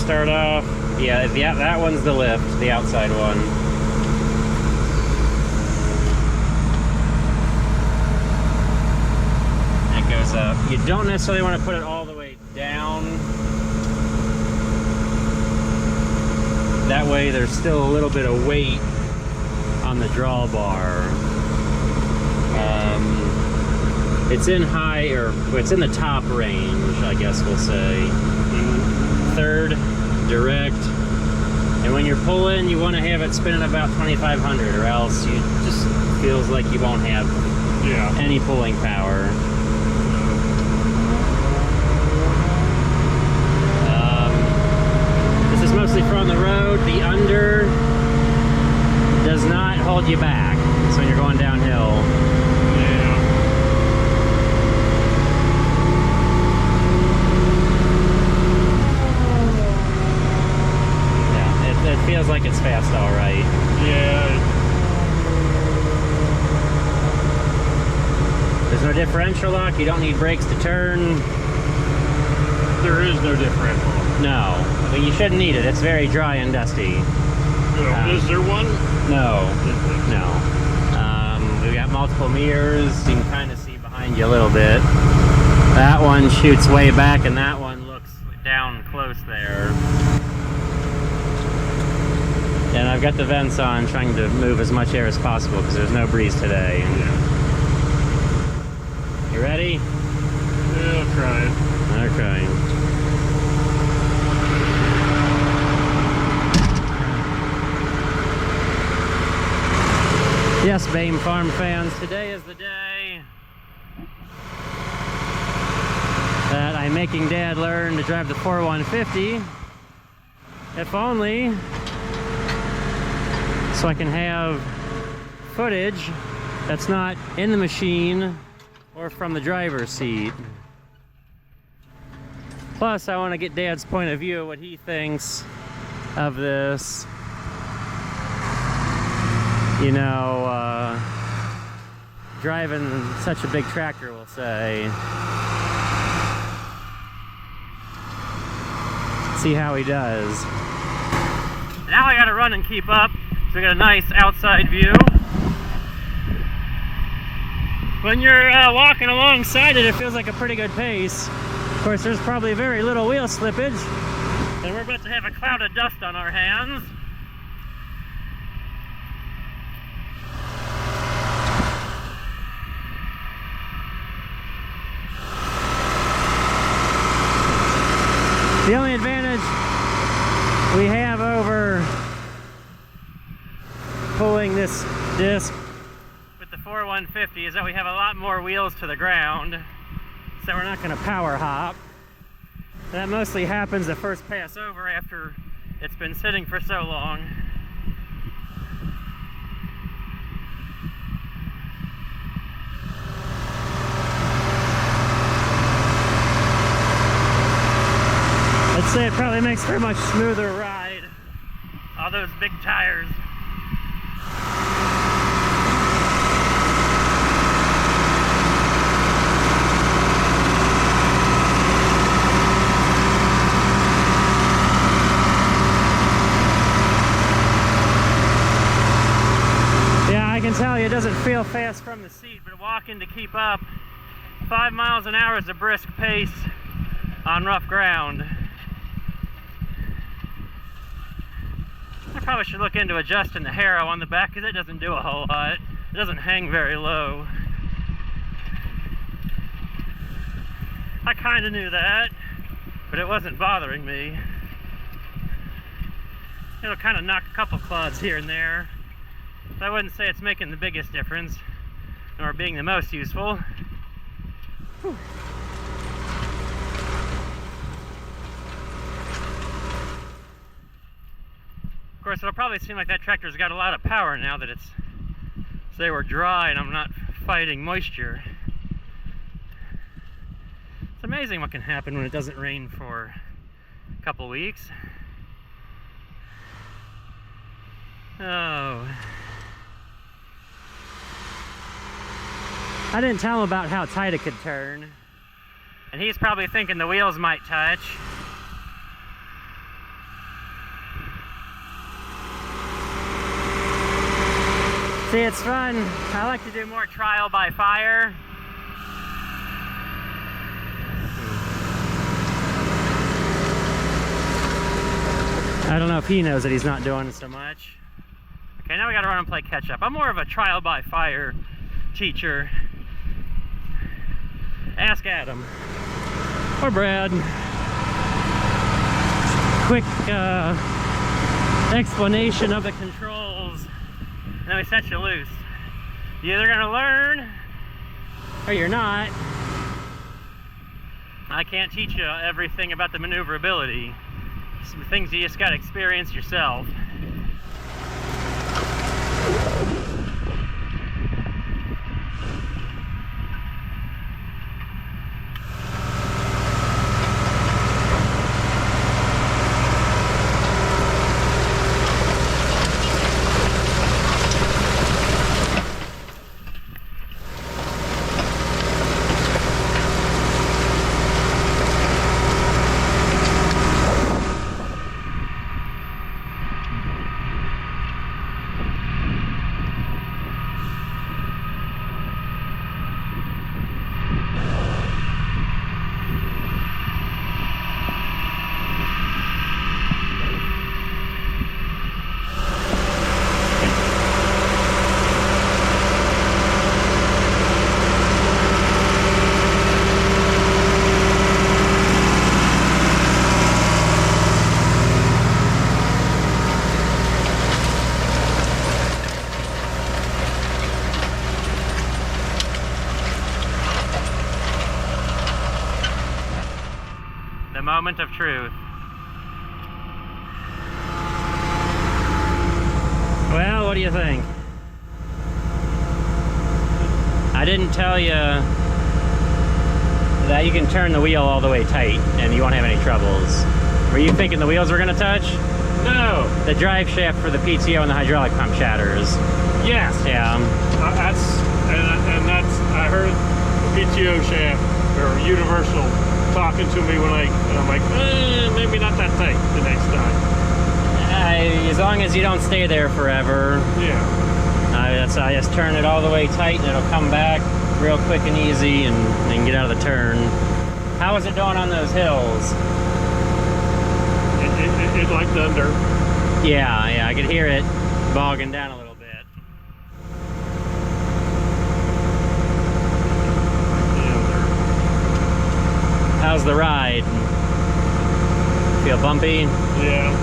start off. Yeah, that one's the lift, the outside one. It goes up. You don't necessarily want to put it all the way down. That way there's still a little bit of weight on the drawbar. It's in high, or it's in the top range, I guess we'll say. Third, direct. And when you're pulling, you want to have it spinning about 2,500, or else you just feels like you won't have any pulling power. This is mostly for on the road. The under does not hold you back. So when you're going downhill. It feels like it's fast, all right. Yeah. There's no differential lock. You don't need brakes to turn. There is no differential. No, I mean, you shouldn't need it. It's very dry and dusty. Is there one? No. We've got multiple mirrors. You can kind of see behind you a little bit. That one shoots way back, and that one looks down close there. And I've got the vents on, trying to move as much air as possible because there's no breeze today. You ready? Yeah, I'll try it. Okay. Yes, Bame Farm fans, today is the day that I'm making Dad learn to drive the 4150. If only so I can have footage that's not in the machine or from the driver's seat. Plus, I want to get Dad's point of view, what he thinks of this, you know, driving such a big tractor, we'll say. See how he does. Now I gotta run and keep up. So we got a nice outside view. When you're walking alongside it, it feels like a pretty good pace. Of course, there's probably very little wheel slippage. And we're about to have a cloud of dust on our hands. The only advantage we have over pulling this disc with the 4150 is that we have a lot more wheels to the ground, so we're not going to power hop. That mostly happens the first pass over after it's been sitting for so long. I'd say it probably makes for a much smoother ride. All those big tires. I can tell you it doesn't feel fast from the seat, but walking to keep up, 5 miles an hour is a brisk pace on rough ground. I probably should look into adjusting the harrow on the back because it doesn't do a whole lot. It doesn't hang very low. I kind of knew that, but it wasn't bothering me. It'll kind of knock a couple clods here and there. So I wouldn't say it's making the biggest difference, nor being the most useful. Whew. Of course, it'll probably seem like that tractor's got a lot of power now that it's, so they were dry and I'm not fighting moisture. It's amazing what can happen when it doesn't rain for a couple weeks. Oh. I didn't tell him about how tight it could turn. And he's probably thinking the wheels might touch. See, it's fun. I like to do more trial by fire. I don't know if he knows that he's not doing so much. Okay, now we gotta run and play catch up. I'm more of a trial by fire teacher. Ask Adam. Or Brad. Quick explanation of the controls. And then we set you loose. You're either gonna learn or you're not. I can't teach you everything about the maneuverability. Some things you just gotta experience yourself. The moment of truth. Well, what do you think? I didn't tell you that you can turn the wheel all the way tight and you won't have any troubles. Were you thinking the wheels were going to touch? No. The drive shaft for the PTO and the hydraulic pump shatters. Yes. Yeah. I heard the PTO shaft or universal talking to me and I'm like, maybe not that tight the next time. As long as you don't stay there forever. Yeah. That's I just turn it all the way tight and it'll come back real quick and easy and get out of the turn. How is it doing on those hills? It like thunder. Yeah, I could hear it bogging down a little bit. How's the ride? Feel bumpy? Yeah.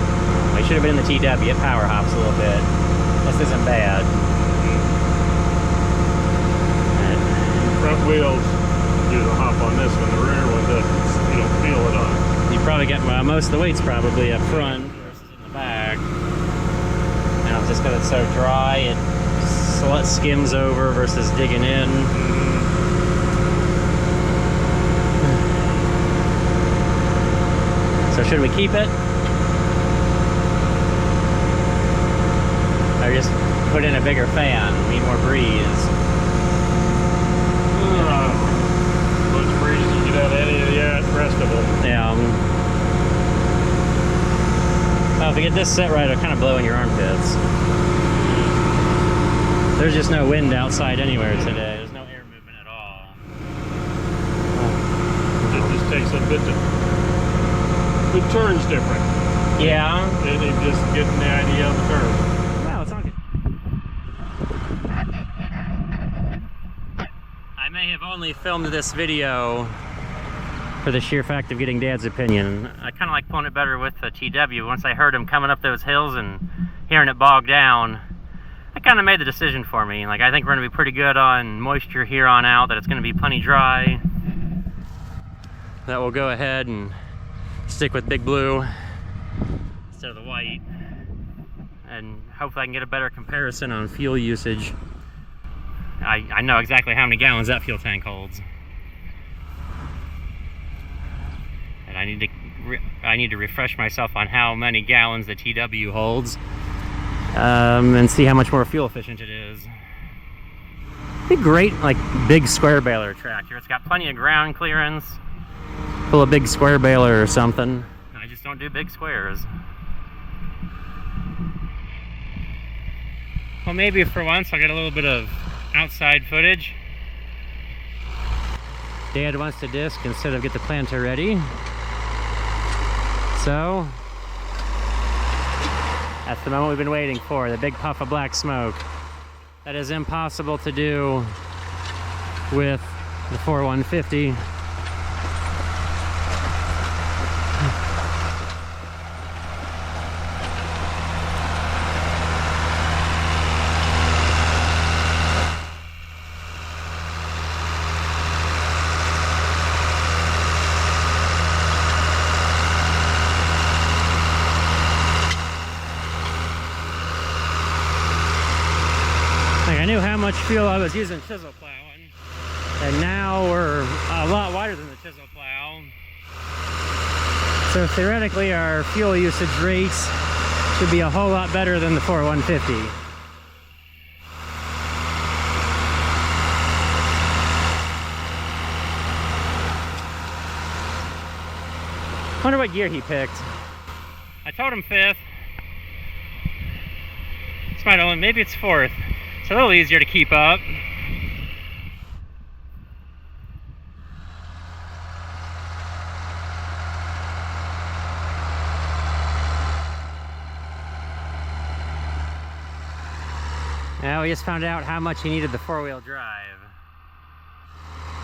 We should have been in the TW. It power hops a little bit. This isn't bad. Front wheels do the hop on this one. The rear one doesn't. You don't feel it on. You probably get most of the weight's probably up front versus in the back. Now just because it's so dry, it skims over versus digging in. So should we keep it? Or just put in a bigger fan, need more breeze? Much breeze you get out of any of the rest of them. Yeah. Well, if you get this set right, it'll kind of blow in your armpits. There's just no wind outside anywhere today. There's no air movement at all. It just takes a bit to... The turn's different. Yeah. And it just getting the idea of the turn. Well, it's not good. I may have only filmed this video for the sheer fact of getting Dad's opinion. I kind of like pulling it better with the TW. Once I heard him coming up those hills and hearing it bog down, that kind of made the decision for me. Like, I think we're going to be pretty good on moisture here on out, that it's going to be plenty dry. That will go ahead and stick with Big Blue instead of the white, and hopefully I can get a better comparison on fuel usage. I know exactly how many gallons that fuel tank holds, and I need to refresh myself on how many gallons the TW holds, and see how much more fuel efficient it is. It'd be great, like, big square baler tractor. It's got plenty of ground clearance. Pull a big square baler or something. I just don't do big squares. Well, maybe for once I'll get a little bit of outside footage. Dad wants to disc instead of get the planter ready. So, that's the moment we've been waiting for, the big puff of black smoke. That is impossible to do with the 4150. Like, I knew how much fuel I was using chisel plowing, and now we're a lot wider than the chisel plow. So theoretically our fuel usage rates should be a whole lot better than the 4150. Wonder what gear he picked. I told him 5th. It's my only, maybe it's 4th. It's a little easier to keep up. Now we just found out how much he needed the 4-wheel drive.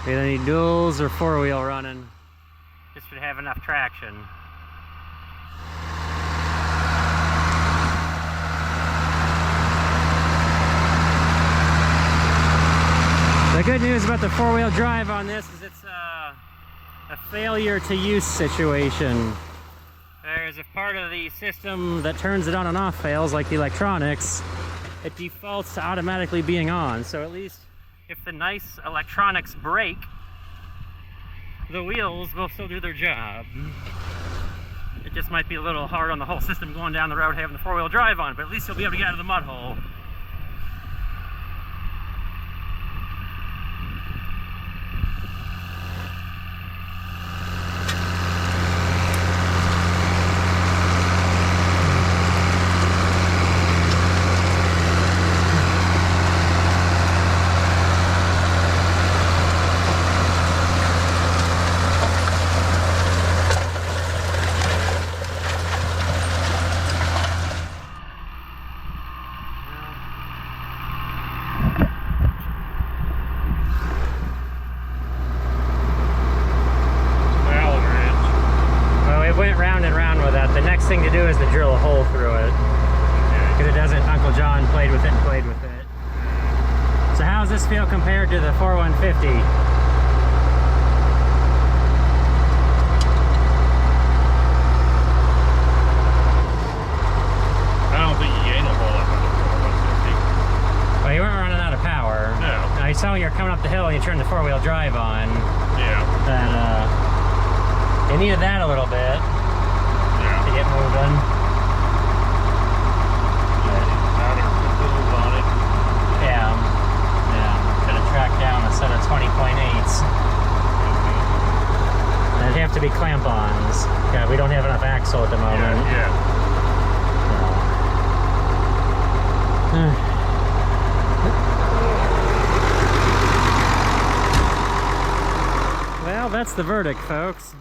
We either need duals or 4-wheel running. Just to have enough traction. The good news about the 4-wheel drive on this is it's a failure to use situation. Whereas if part of the system that turns it on and off fails, like the electronics, it defaults to automatically being on. So at least if the nice electronics break, the wheels will still do their job. It just might be a little hard on the whole system going down the road having the 4-wheel drive on, but at least you'll be able to get out of the mud hole. Thing to do is to drill a hole through it, because it doesn't. Uncle John played with it and played with it. So how does this feel compared to the 4150? I don't think you gain a whole lot from the 4150. Well, you weren't running out of power. No. I saw when you're coming up the hill and you turned the 4-wheel drive on. Yeah. That you needed that a little bit. Get moving. Yeah. Gonna track down a set of 20.8s. They'd have to be clamp-ons. Yeah, we don't have enough axle at the moment. Yeah. Well, that's the verdict, folks.